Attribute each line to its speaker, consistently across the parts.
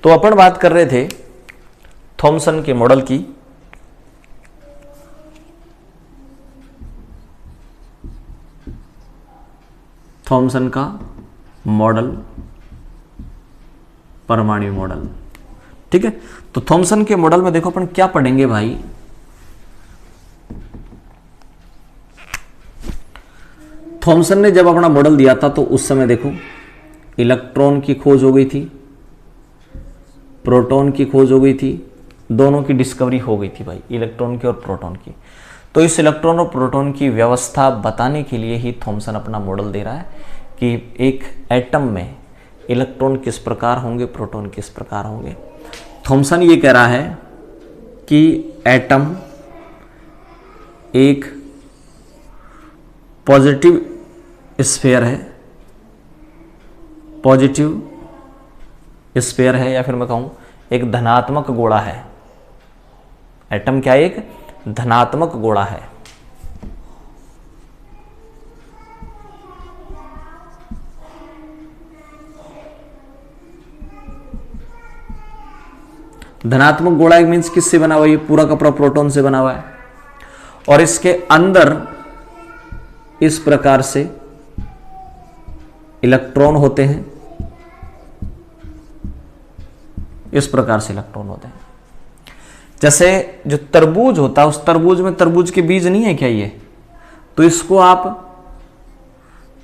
Speaker 1: तो अपन बात कर रहे थे थॉमसन के मॉडल की। थॉमसन का मॉडल, परमाणु मॉडल, ठीक है। तो थॉमसन के मॉडल में देखो अपन क्या पढ़ेंगे भाई, थॉमसन ने जब अपना मॉडल दिया था तो उस समय देखो इलेक्ट्रॉन की खोज हो गई थी, प्रोटॉन की खोज हो गई थी, दोनों की डिस्कवरी हो गई थी भाई, इलेक्ट्रॉन की और प्रोटॉन की। तो इस इलेक्ट्रॉन और प्रोटॉन की व्यवस्था बताने के लिए ही थॉमसन अपना मॉडल दे रहा है कि एक एटम में इलेक्ट्रॉन किस प्रकार होंगे, प्रोटॉन किस प्रकार होंगे। थॉमसन ये कह रहा है कि एटम एक पॉजिटिव स्फीयर है, पॉजिटिव स्फीयर है, या फिर मैं कहूं एक धनात्मक गोला है। एटम क्या है? एक धनात्मक गोला है। धनात्मक गोला एक मीन्स किससे बना हुआ है? ये पूरा का पूरा प्रोटॉन से बना हुआ है। और इसके अंदर इस प्रकार से इलेक्ट्रॉन होते हैं, इस प्रकार से इलेक्ट्रॉन होते हैं। जैसे जो तरबूज होता है, उस तरबूज में तरबूज के बीज नहीं है क्या ये? तो इसको आप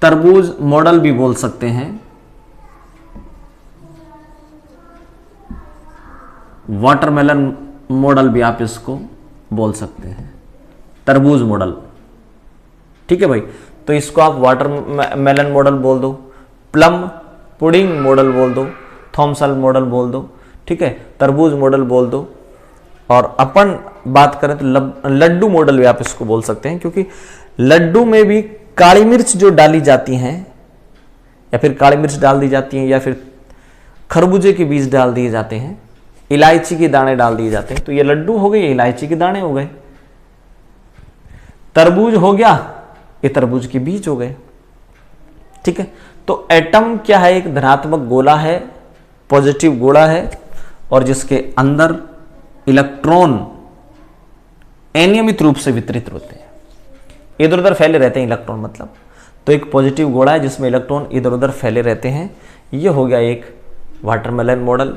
Speaker 1: तरबूज मॉडल भी बोल सकते हैं, वाटरमेलन मॉडल भी आप इसको बोल सकते हैं, तरबूज मॉडल, ठीक है भाई। तो इसको आप वाटरमेलन मॉडल बोल दो, प्लम पुडिंग मॉडल बोल दो, थॉमसन मॉडल बोल दो, ठीक है, तरबूज मॉडल बोल दो। और अपन बात करें तो लड्डू मॉडल भी आप इसको बोल सकते हैं, क्योंकि लड्डू में भी काली मिर्च जो डाली जाती हैं, या फिर काली मिर्च डाल दी जाती हैं, या फिर खरबूजे के बीज डाल दिए जाते हैं, इलायची के दाने डाल दिए जाते हैं, तो ये लड्डू हो गए, इलायची के दाने हो गए। तरबूज हो गया, ये तरबूज के बीज हो गए, ठीक है। तो एटम क्या है? एक धनात्मक गोला है, पॉजिटिव गोला है, और जिसके अंदर इलेक्ट्रॉन अनियमित रूप से वितरित होते हैं, इधर उधर फैले रहते हैं इलेक्ट्रॉन, मतलब तो एक पॉजिटिव गोला है जिसमें इलेक्ट्रॉन इधर उधर फैले रहते हैं। ये हो गया एक watermelon model,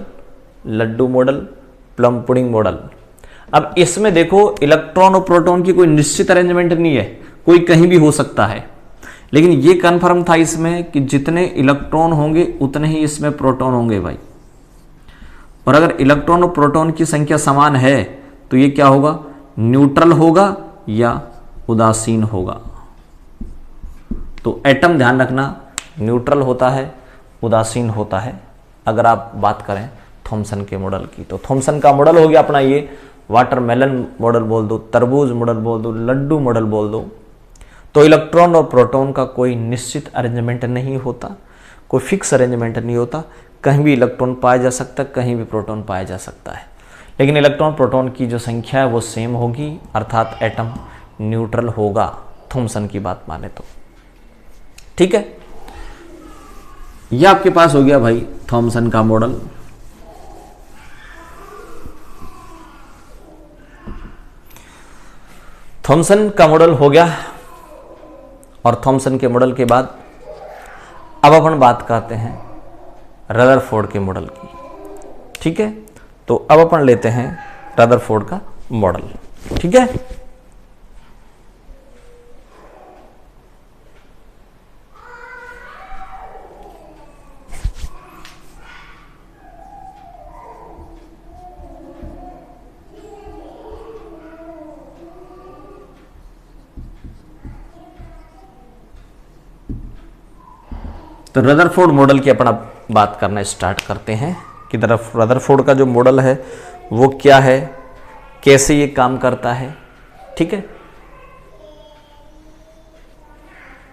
Speaker 1: laddoo model, plum pudding model. अब इसमें देखो इलेक्ट्रॉन और प्रोटॉन की कोई निश्चित अरेंजमेंट नहीं है, कोई कहीं भी हो सकता है, लेकिन ये कन्फर्म था इसमें कि जितने इलेक्ट्रॉन होंगे उतने ही इसमें प्रोटॉन होंगे भाई। और अगर इलेक्ट्रॉन और प्रोटॉन की संख्या समान है तो ये क्या होगा? न्यूट्रल होगा या उदासीन होगा। तो एटम ध्यान रखना न्यूट्रल होता है, उदासीन होता है। अगर आप बात करें थॉमसन के मॉडल की, तो थॉमसन का मॉडल हो गया अपना ये, वाटरमेलन मॉडल बोल दो, तरबूज मॉडल बोल दो, लड्डू मॉडल बोल दो। तो इलेक्ट्रॉन और प्रोटॉन का कोई निश्चित अरेंजमेंट नहीं होता, कोई फिक्स अरेंजमेंट नहीं होता, कहीं भी इलेक्ट्रॉन पाया जा सकता है, कहीं भी प्रोटॉन पाया जा सकता है, लेकिन इलेक्ट्रॉन प्रोटॉन की जो संख्या है वो सेम होगी, अर्थात एटम न्यूट्रल होगा थॉमसन की बात माने तो, ठीक है। यह आपके पास हो गया भाई थॉमसन का मॉडल। थॉमसन का मॉडल हो गया, और थॉमसन के मॉडल के बाद अब अपन बात करते हैं रदरफोर्ड के मॉडल की, ठीक है। तो अब अपन लेते हैं रदरफोर्ड का मॉडल, ठीक है। तो रदरफोर्ड मॉडल की अपन अब बात करना स्टार्ट करते हैं कि रदरफोर्ड का जो मॉडल है वो क्या है, कैसे ये काम करता है, ठीक है।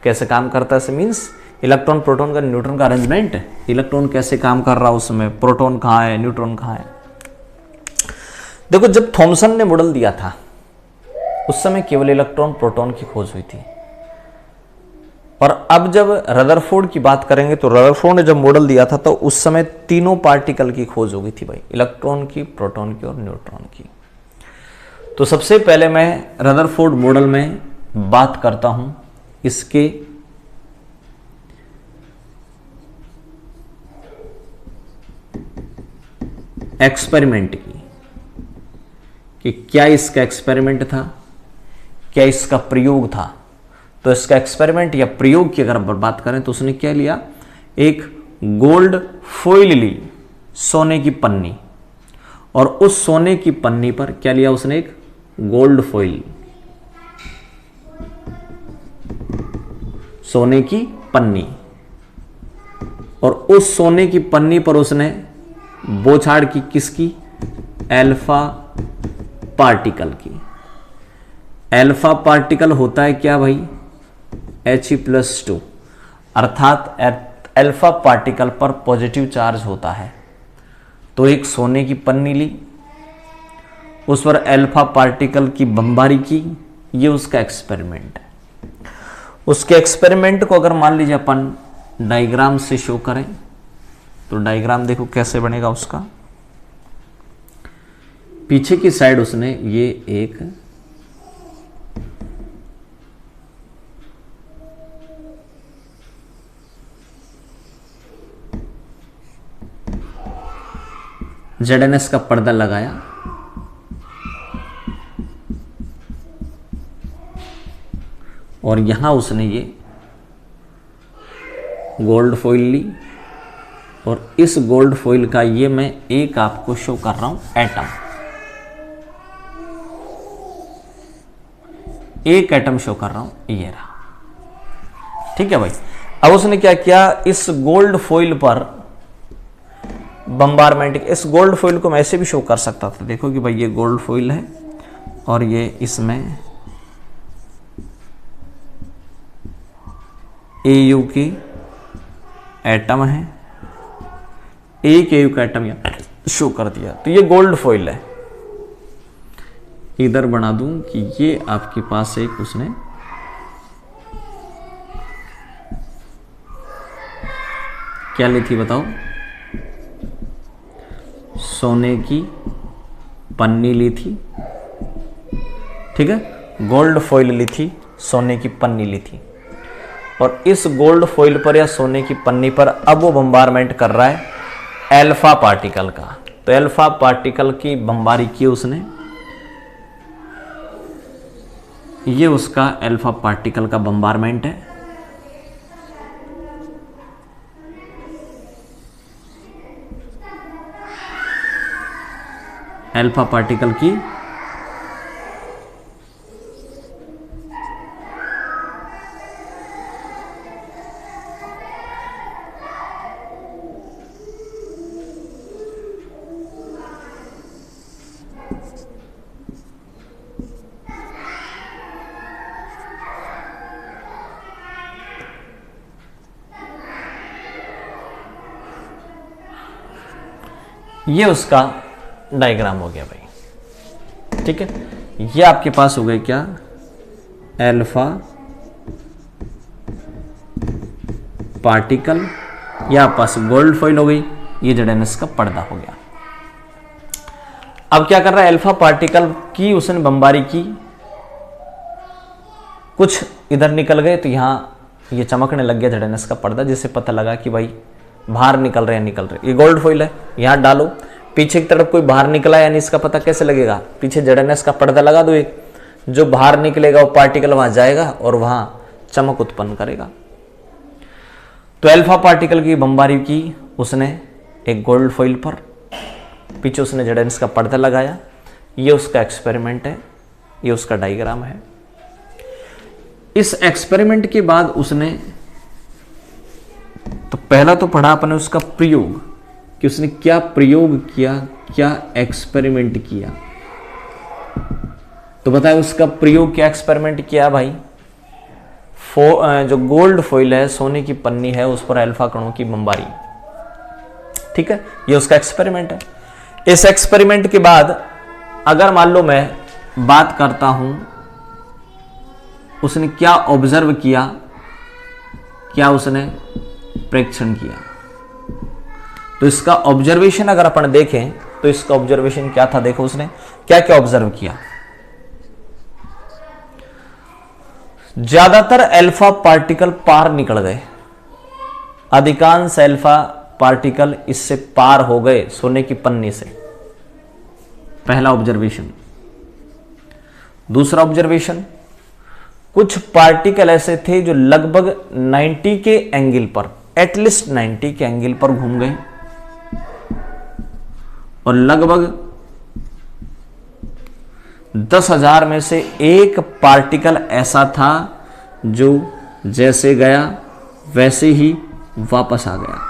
Speaker 1: कैसे काम करता है मीन्स इलेक्ट्रॉन प्रोटॉन का न्यूट्रॉन का अरेंजमेंट, इलेक्ट्रॉन कैसे काम कर रहा है उसमें, प्रोटॉन कहाँ है, न्यूट्रॉन कहाँ है। देखो जब थॉमसन ने मॉडल दिया था उस समय केवल इलेक्ट्रॉन प्रोटॉन की खोज हुई थी, और अब जब रदरफोर्ड की बात करेंगे तो रदरफोर्ड ने जब मॉडल दिया था तो उस समय तीनों पार्टिकल की खोज हो गई थी भाई, इलेक्ट्रॉन की, प्रोटॉन की और न्यूट्रॉन की। तो सबसे पहले मैं रदरफोर्ड मॉडल में बात करता हूं इसके एक्सपेरिमेंट की, कि क्या इसका एक्सपेरिमेंट था, क्या इसका प्रयोग था। तो इसका एक्सपेरिमेंट या प्रयोग की अगर बात करें तो उसने क्या लिया, एक गोल्ड फॉइल ली, सोने की पन्नी, और उस सोने की पन्नी पर क्या लिया उसने, एक गोल्ड फॉइल, सोने की पन्नी, और उस सोने की पन्नी पर उसने बौछार की, किसकी, अल्फा पार्टिकल की। अल्फा पार्टिकल होता है क्या भाई, He+2, अर्थात अल्फा पार्टिकल पर पॉजिटिव चार्ज होता है। तो एक सोने की पन्नी ली, उस पर अल्फा पार्टिकल की बमबारी की, ये उसका एक्सपेरिमेंट है। उसके एक्सपेरिमेंट को अगर मान लीजिए अपन डायग्राम से शो करें तो डायग्राम देखो कैसे बनेगा उसका। पीछे की साइड उसने ये एक ZNS का पर्दा लगाया, और यहां उसने ये गोल्ड फॉइल ली, और इस गोल्ड फॉइल का ये मैं एक आपको शो कर रहा हूं एटम, एक एटम शो कर रहा हूं, ये रहा। ठीक है भाई। अब उसने क्या किया, इस गोल्ड फॉइल पर बम्बारमेंट, इस गोल्ड फॉइल को मैं ऐसे भी शो कर सकता था, देखो कि भाई ये गोल्ड फॉइल है और ये इसमें Au की एटम है, एक Au का एटम यहां शो कर दिया। तो ये गोल्ड फॉइल है, इधर बना दूं कि ये आपके पास एक उसने क्या ली थी बताओ, सोने की पन्नी ली थी। ठीक है, गोल्ड फॉइल ली थी, सोने की पन्नी ली थी, और इस गोल्ड फॉइल पर या सोने की पन्नी पर अब वो बम्बारमेंट कर रहा है अल्फा पार्टिकल का। तो अल्फा पार्टिकल की बमबारी की उसने, ये उसका अल्फा पार्टिकल का बम्बारमेंट है। अल्फा पार्टिकल की ये उसका डायग्राम हो गया भाई। ठीक है, ये आपके पास हो गए क्या, अल्फा पार्टिकल, या पास गोल्ड फॉइल हो गई, ये ZNS का पर्दा हो गया। अब क्या कर रहा है, अल्फा पार्टिकल की उसने बमबारी की, कुछ इधर निकल गए तो यहां ये चमकने लग गया ZNS का पर्दा, जिससे पता लगा कि भाई बाहर निकल रहे हैं, निकल रहे। ये गोल्ड फॉइल है, यहां डालो, पीछे की तरफ कोई बाहर निकला यानी इसका पता कैसे लगेगा, पीछे ZNS का पर्दा लगा दो एक, जो बाहर निकलेगा वो पार्टिकल वहां जाएगा और वहां चमक उत्पन्न करेगा। तो अल्फा पार्टिकल की बमबारी की उसने एक गोल्ड फॉइल पर, पीछे उसने ZNS का पर्दा लगाया। ये उसका एक्सपेरिमेंट है, ये उसका डायग्राम है। इस एक्सपेरिमेंट के बाद उसने, तो पहला तो पढ़ा अपने उसका प्रयोग, कि उसने क्या प्रयोग किया, क्या एक्सपेरिमेंट किया। तो बताए उसका प्रयोग क्या एक्सपेरिमेंट किया भाई, जो गोल्ड फॉइल है, सोने की पन्नी है, उस पर अल्फा कणों की बमबारी। ठीक है, ये उसका एक्सपेरिमेंट है। इस एक्सपेरिमेंट के बाद अगर मान लो मैं बात करता हूं उसने क्या ऑब्जर्व किया, क्या उसने प्रेक्षण किया। तो इसका ऑब्जर्वेशन अगर अपन देखें तो इसका ऑब्जर्वेशन क्या था, देखो उसने क्या क्या ऑब्जर्व किया। ज्यादातर अल्फा पार्टिकल पार निकल गए, अधिकांश अल्फा पार्टिकल इससे पार हो गए सोने की पन्नी से, पहला ऑब्जर्वेशन। दूसरा ऑब्जर्वेशन, कुछ पार्टिकल ऐसे थे जो लगभग 90 के एंगल पर, एटलीस्ट 90 के एंगल पर घूम गए, और लगभग 10,000 में से एक पार्टिकल ऐसा था जो जैसे गया वैसे ही वापस आ गया।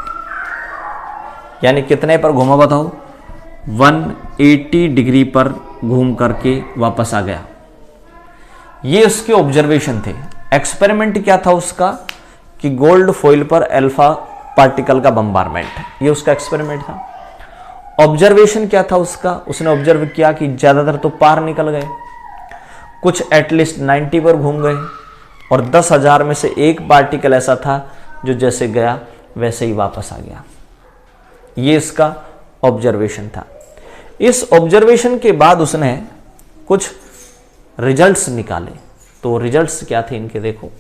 Speaker 1: यानी कितने पर घूमा बताओ, 180 डिग्री पर घूम करके वापस आ गया। ये उसके ऑब्जर्वेशन थे। एक्सपेरिमेंट क्या था उसका, कि गोल्ड फॉइल पर अल्फा पार्टिकल का बम्बारमेंट, ये उसका एक्सपेरिमेंट था। ऑब्जर्वेशन क्या था उसका, उसने ऑब्जर्व किया कि ज्यादातर तो पार निकल गए, कुछ एटलीस्ट 90 पर घूम गए, और 10,000 में से एक पार्टिकल ऐसा था जो जैसे गया वैसे ही वापस आ गया। ये इसका ऑब्जर्वेशन था। इस ऑब्जर्वेशन के बाद उसने कुछ रिजल्ट्स निकाले। तो रिजल्ट्स क्या थे इनके, देखो।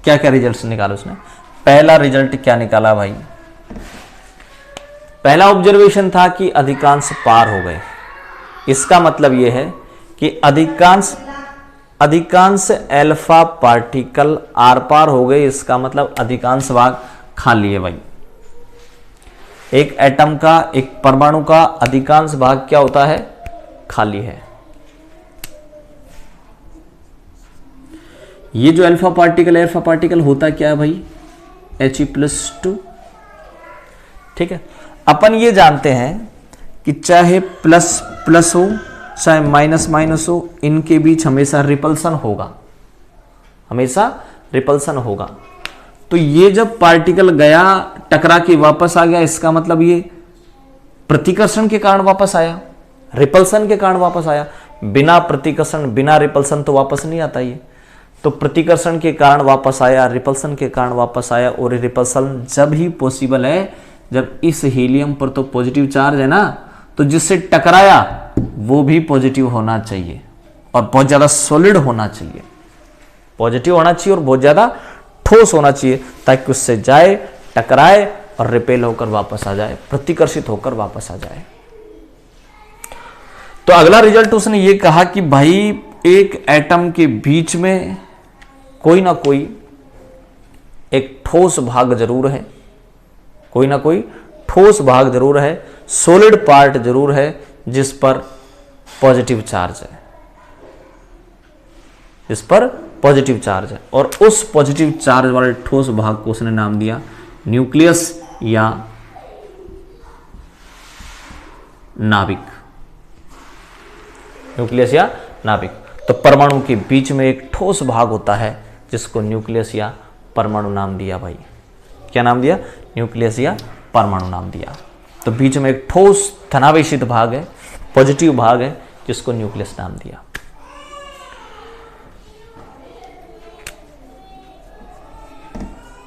Speaker 1: क्या क्या रिजल्ट्स निकाला उसने। पहला रिजल्ट क्या निकाला भाई, पहला ऑब्जर्वेशन था कि अधिकांश पार हो गए। इसका मतलब यह है कि अधिकांश अल्फा पार्टिकल आर पार हो गए। इसका मतलब अधिकांश भाग खाली है भाई। एक एटम का, एक परमाणु का अधिकांश भाग क्या होता है, खाली है। ये जो अल्फा पार्टिकल होता क्या है भाई, He+2। ठीक है, अपन ये जानते हैं कि चाहे प्लस प्लस हो चाहे माइनस माइनस हो, इनके बीच हमेशा रिपल्सन होगा, हमेशा रिपल्सन होगा। तो ये जब पार्टिकल गया टकरा के वापस आ गया, इसका मतलब ये प्रतिकर्षण के कारण वापस आया, रिपल्सन के कारण वापस आया। बिना प्रतिकर्षण बिना रिपल्सन तो वापस नहीं आता ये। तो प्रतिकर्षण के कारण वापस आया, रिपल्सन के कारण वापस आया। और रिपल्सन जब ही पॉसिबल है जब इस हीलियम पर तो पॉजिटिव चार्ज है ना, तो जिससे टकराया वो भी पॉजिटिव होना चाहिए और बहुत ज्यादा सॉलिड होना चाहिए, पॉजिटिव होना चाहिए और बहुत ज्यादा ठोस होना चाहिए, ताकि उससे जाए, टकराए और रिपेल होकर वापस आ जाए, प्रतिकर्षित होकर वापस आ जाए। तो अगला रिजल्ट उसने ये कहा कि भाई एक एटम के बीच में कोई ना कोई एक ठोस भाग जरूर है, कोई ना कोई ठोस भाग जरूर है, सॉलिड पार्ट जरूर है जिस पर पॉजिटिव चार्ज है, जिस पर पॉजिटिव चार्ज है। और उस पॉजिटिव चार्ज वाले ठोस भाग को उसने नाम दिया न्यूक्लियस या नाभिक। न्यूक्लियस या नाभिक। तो परमाणु के बीच में एक ठोस भाग होता है जिसको न्यूक्लियस या परमाणु नाम दिया भाई। क्या नाम दिया, न्यूक्लियस या परमाणु नाम दिया। तो बीच में एक ठोस धनावेशित भाग है, पॉजिटिव भाग है, जिसको न्यूक्लियस नाम दिया।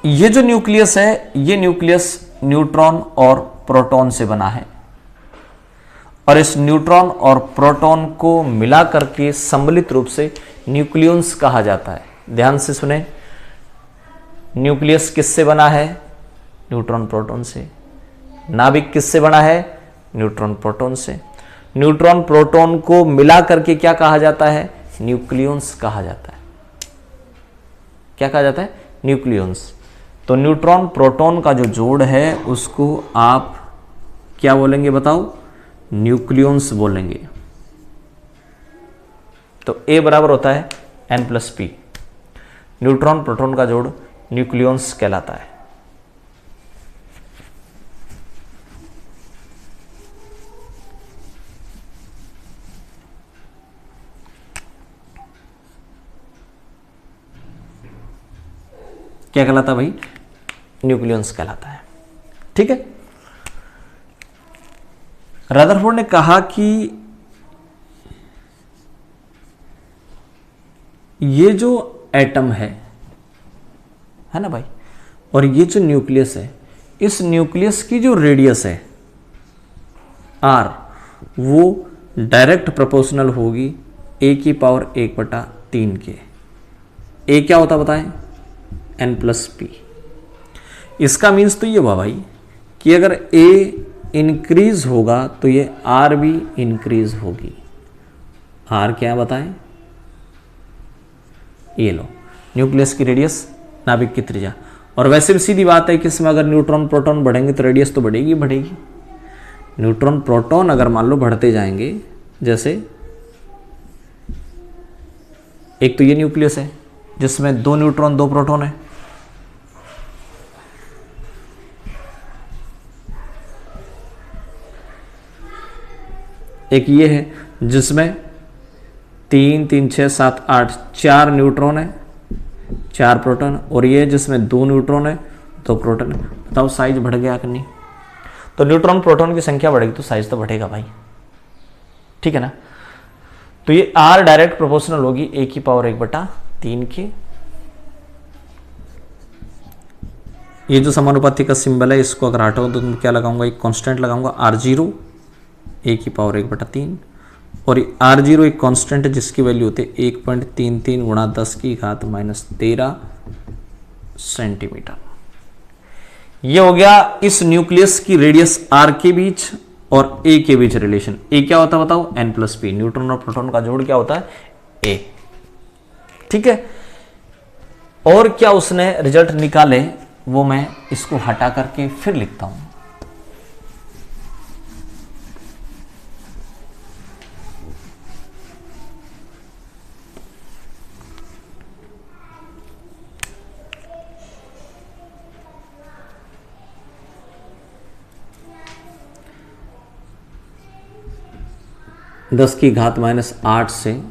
Speaker 1: ये जो न्यूक्लियस है, ये न्यूक्लियस न्यूट्रॉन और प्रोटॉन से बना है, और इस न्यूट्रॉन और प्रोटॉन को मिला करके सम्मिलित रूप से न्यूक्लियस कहा जाता है। ध्यान से सुने, न्यूक्लियस किससे बना है, न्यूट्रॉन प्रोटॉन से। नाभिक किससे बना है, न्यूट्रॉन प्रोटॉन से। न्यूट्रॉन प्रोटॉन को मिला करके क्या कहा जाता है, न्यूक्लियस कहा जाता है। क्या कहा जाता है, न्यूक्लियस। तो न्यूट्रॉन प्रोटॉन का जो जोड़ है उसको आप क्या बोलेंगे बताओ, न्यूक्लियस बोलेंगे। तो A बराबर होता है N+P। न्यूट्रॉन प्रोटॉन का जोड़ न्यूक्लियस कहलाता है। क्या कहलाता है भाई, न्यूक्लियस कहलाता है। ठीक है, रदरफोर्ड ने कहा कि ये जो एटम है ना भाई, और ये जो न्यूक्लियस है, इस न्यूक्लियस की जो रेडियस है r, वो डायरेक्ट प्रोपोर्शनल होगी a⁻⁴ के। a क्या होता बताएं? n+p। इसका मीन्स तो ये हुआ भाई कि अगर a इंक्रीज होगा तो ये r भी इंक्रीज होगी। r क्या बताएं? ये लो, न्यूक्लियस की रेडियस, नाभिक की त्रिज्या। और वैसे भी सीधी बात है कि इसमें अगर न्यूट्रॉन प्रोटॉन बढ़ेंगे तो रेडियस तो बढ़ेगी बढ़ेगी। न्यूट्रॉन प्रोटॉन अगर मान लो बढ़ते जाएंगे, जैसे एक तो ये न्यूक्लियस है जिसमें 2 न्यूट्रॉन 2 प्रोटॉन है, एक ये है जिसमें 3 3 6 7 8 4 न्यूट्रॉन है 4 प्रोटॉन, और ये जिसमें 2 न्यूट्रॉन है 2 प्रोटॉन। बताओ साइज बढ़ गया कि नहीं? तो न्यूट्रॉन प्रोटॉन की संख्या बढ़ेगी तो साइज तो बढ़ेगा भाई, ठीक है ना। तो ये r डायरेक्ट प्रोपोर्शनल होगी a⁻⁴ के। ये जो समानुपाती का सिंबल है इसको अगर हटाओ तो तुम क्या लगाऊंगा? एक कांस्टेंट लगाऊंगा r0 a⁻⁴, और ये r0 एक कांस्टेंट है जिसकी वैल्यू होती है 1.33 × 10⁻13 सेंटीमीटर। ये हो गया इस न्यूक्लियस की रेडियस r के बीच और a के बीच रिलेशन। a क्या होता है बताओ? n+p। न्यूट्रॉन और प्रोटॉन का जोड़ क्या होता है? a। ठीक है, और क्या उसने रिजल्ट निकाले वो मैं इसको हटा करके फिर लिखता हूं। (10⁻⁸ से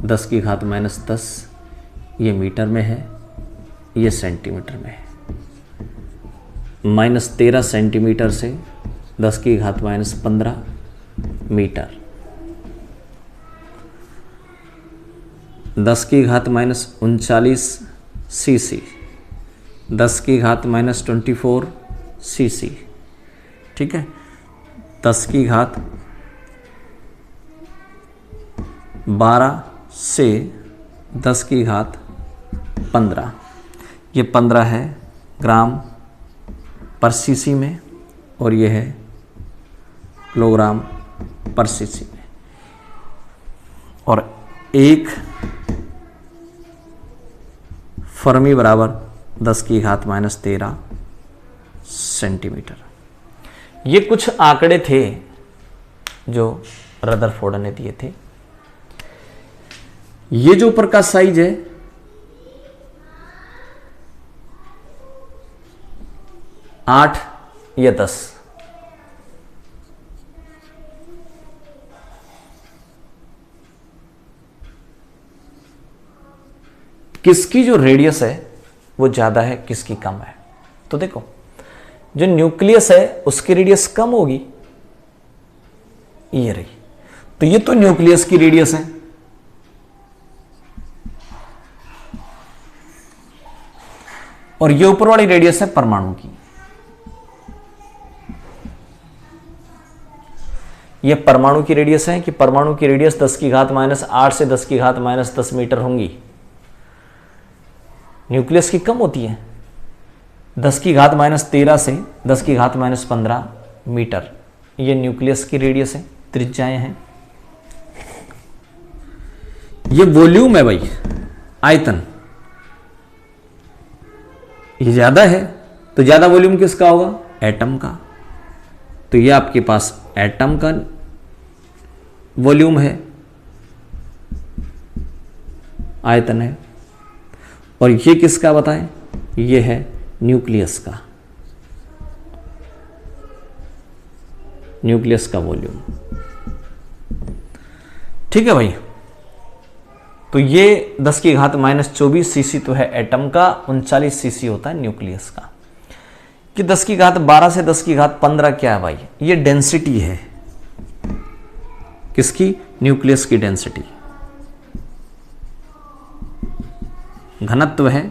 Speaker 1: 10⁻⁻10 ये मीटर में है, ये सेंटीमीटर में है। -13 सेंटीमीटर से 10⁻⁻15 मीटर, 10⁻39 cc, 10⁻24 cc, ठीक है, 10⁻12 से 10⁻15, ये 15 है ग्राम पर सीसी में, और ये है किलोग्राम पर सीसी में। और 1 फर्मी बराबर 10⁻13 सेंटीमीटर। ये कुछ आंकड़े थे जो रदरफोर्ड ने दिए थे। ये जो ऊपर का साइज है 8 या 10, किसकी जो रेडियस है वो ज्यादा है, किसकी कम है? तो देखो जो न्यूक्लियस है उसकी रेडियस कम होगी, ये रही, तो ये तो न्यूक्लियस की रेडियस है, और ये ऊपर वाली रेडियस है परमाणु की। ये परमाणु की रेडियस है कि परमाणु की रेडियस 10⁻⁸ से 10⁻⁻10 मीटर होंगी। न्यूक्लियस की कम होती है, 10⁻13 से 10⁻15 मीटर। ये न्यूक्लियस की रेडियस है, त्रिज्याएं हैं। ये वॉल्यूम है भाई, आयतन, ये ज्यादा है, तो ज्यादा वॉल्यूम किसका होगा? एटम का। तो ये आपके पास एटम का वॉल्यूम है, आयतन है, और ये किसका बताएं? ये है न्यूक्लियस का, न्यूक्लियस का वॉल्यूम। ठीक है भाई, तो ये 10⁻⁻24 सीसी तो है एटम का, 39 सीसी होता है न्यूक्लियस का। कि 10⁻12 से 10⁻15 क्या है भाई? ये डेंसिटी है, किसकी? न्यूक्लियस की डेंसिटी। घनत्व है,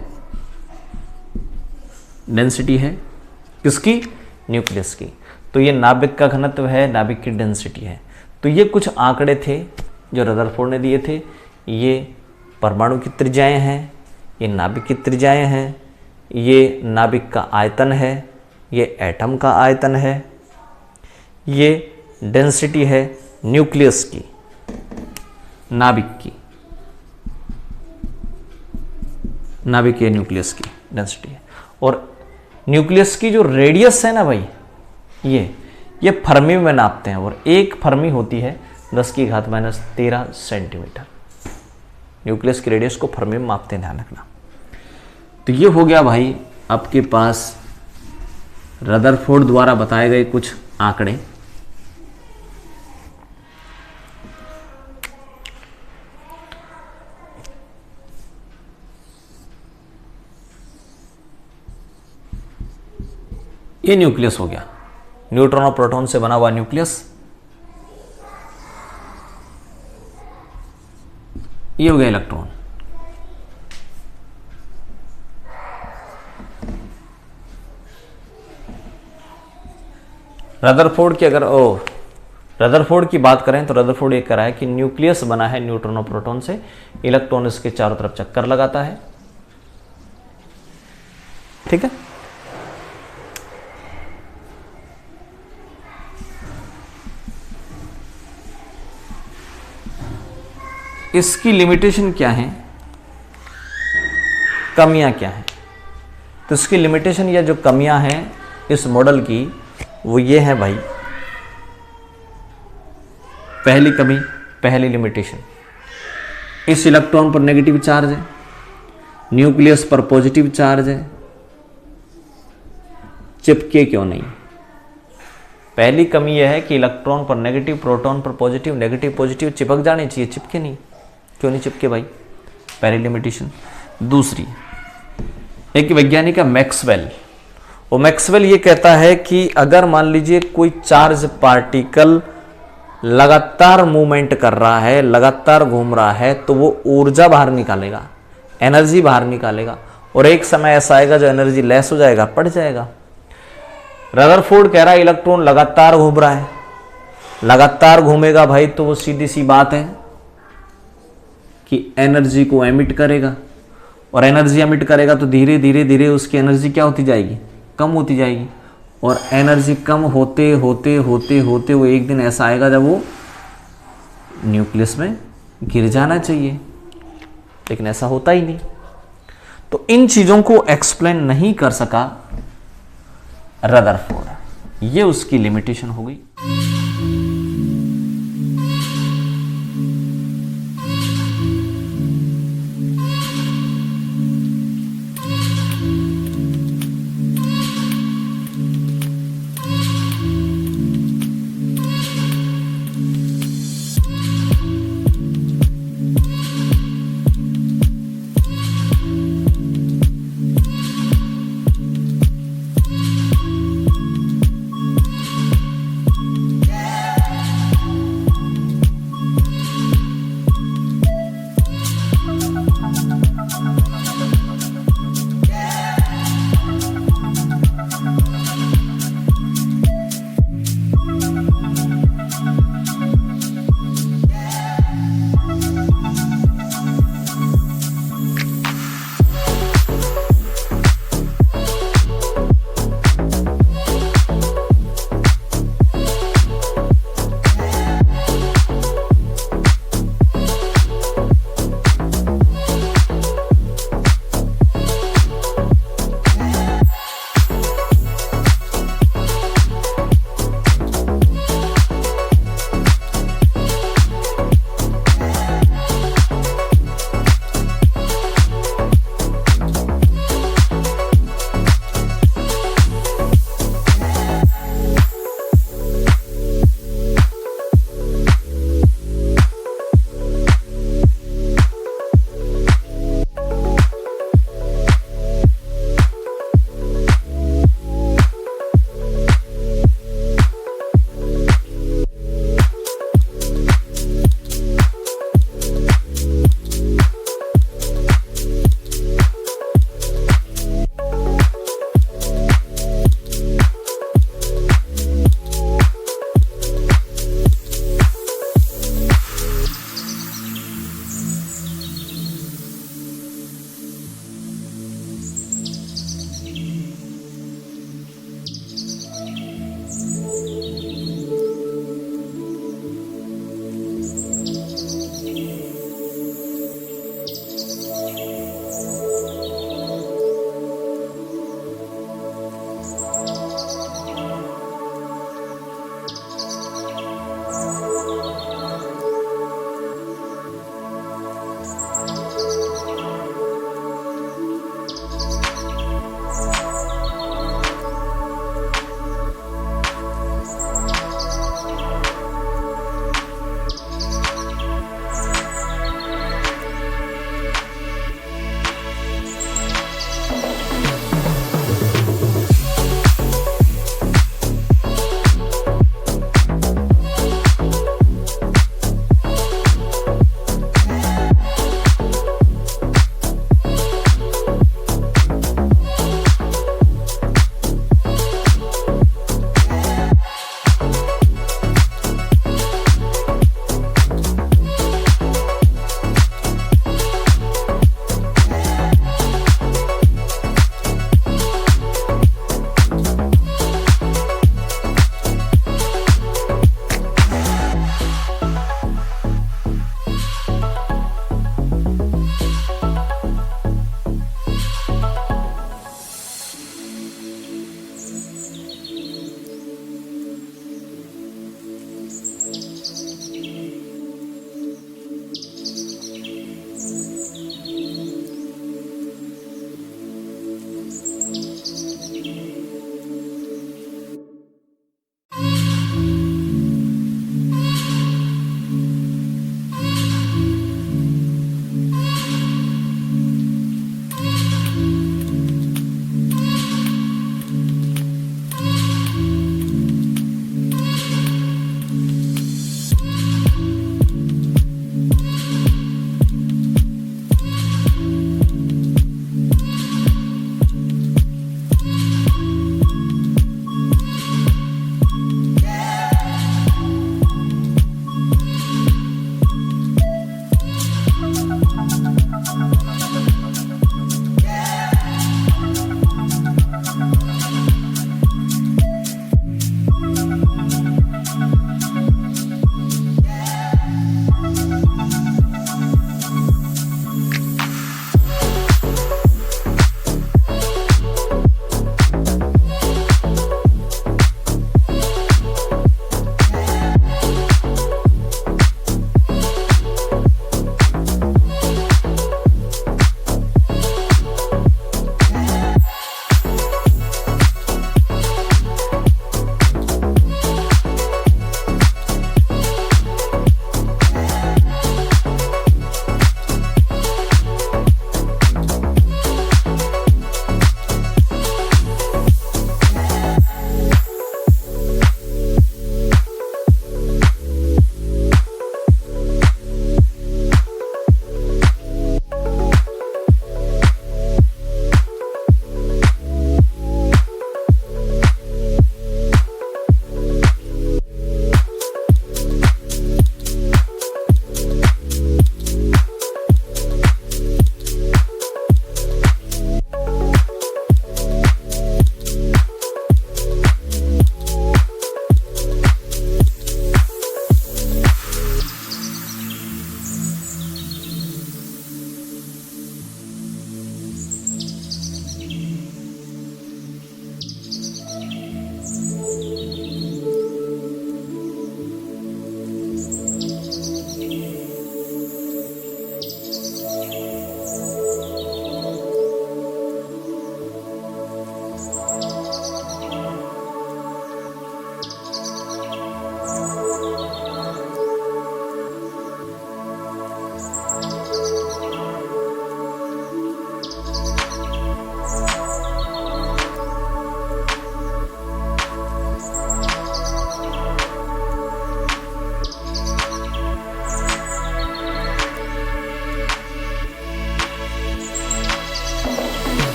Speaker 1: डेंसिटी है किसकी, न्यूक्लियस की। तो ये नाभिक का घनत्व है, नाभिक की डेंसिटी है। तो ये कुछ आंकड़े थे जो रदरफोर्ड ने दिए थे। ये परमाणु की त्रिज्याएं हैं, ये नाभिक की त्रिज्याएं हैं, ये नाभिक का आयतन है, ये एटम का आयतन है, ये डेंसिटी है न्यूक्लियस की, नाभिक की, नाभिक के न्यूक्लियस की डेंसिटी है। और न्यूक्लियस की जो रेडियस है ना भाई, ये फर्मी में नापते हैं, और एक फर्मी होती है 10⁻⁻13 सेंटीमीटर। न्यूक्लियस की रेडियस को फर्मी में मापते हैं, ध्यान रखना। तो ये हो गया भाई आपके पास रदरफोर्ड द्वारा बताए गए कुछ आंकड़े। ये न्यूक्लियस हो गया, न्यूट्रॉन और प्रोटॉन से बना हुआ न्यूक्लियस। ये हो गया इलेक्ट्रॉन। रदरफोर्ड की रदरफोर्ड की बात करें तो रदरफोर्ड ये कह रहा है कि न्यूक्लियस बना है न्यूट्रॉन और प्रोटॉन से, इलेक्ट्रॉन इसके चारों तरफ चक्कर लगाता है। ठीक है, इसकी लिमिटेशन क्या है, कमियां क्या हैं? तो इसकी लिमिटेशन या जो कमियां हैं इस मॉडल की वो ये है भाई। पहली कमी, पहली लिमिटेशन, इस इलेक्ट्रॉन पर नेगेटिव चार्ज है, न्यूक्लियस पर पॉजिटिव चार्ज है, चिपके क्यों नहीं? पहली कमी यह है कि इलेक्ट्रॉन पर नेगेटिव, प्रोटॉन पर पॉजिटिव, नेगेटिव पॉजिटिव चिपक जाने चाहिए, चिपके नहीं। क्यों नहीं चिपके भाई? पहली लिमिटेशन। दूसरी, एक वैज्ञानिक है मैक्सवेल, वो मैक्सवेल ये कहता है कि अगर मान लीजिए कोई चार्ज पार्टिकल लगातार मूवमेंट कर रहा है, लगातार घूम रहा है, तो वो ऊर्जा बाहर निकालेगा, एनर्जी बाहर निकालेगा, और एक समय ऐसा आएगा जो एनर्जी लेस हो जाएगा, पड़ जाएगा। रदरफोर्ड कह रहा है इलेक्ट्रॉन लगातार घूम रहा है, लगातार घूमेगा भाई तो वो सीधी सी बात है कि एनर्जी को एमिट करेगा, और एनर्जी एमिट करेगा तो धीरे धीरे धीरे उसकी एनर्जी क्या होती जाएगी? कम होती जाएगी, और एनर्जी कम होते होते होते होते वो एक दिन ऐसा आएगा जब वो न्यूक्लियस में गिर जाना चाहिए, लेकिन ऐसा होता ही नहीं। तो इन चीजों को एक्सप्लेन नहीं कर सका रदरफोर्ड, ये उसकी लिमिटेशन हो गई।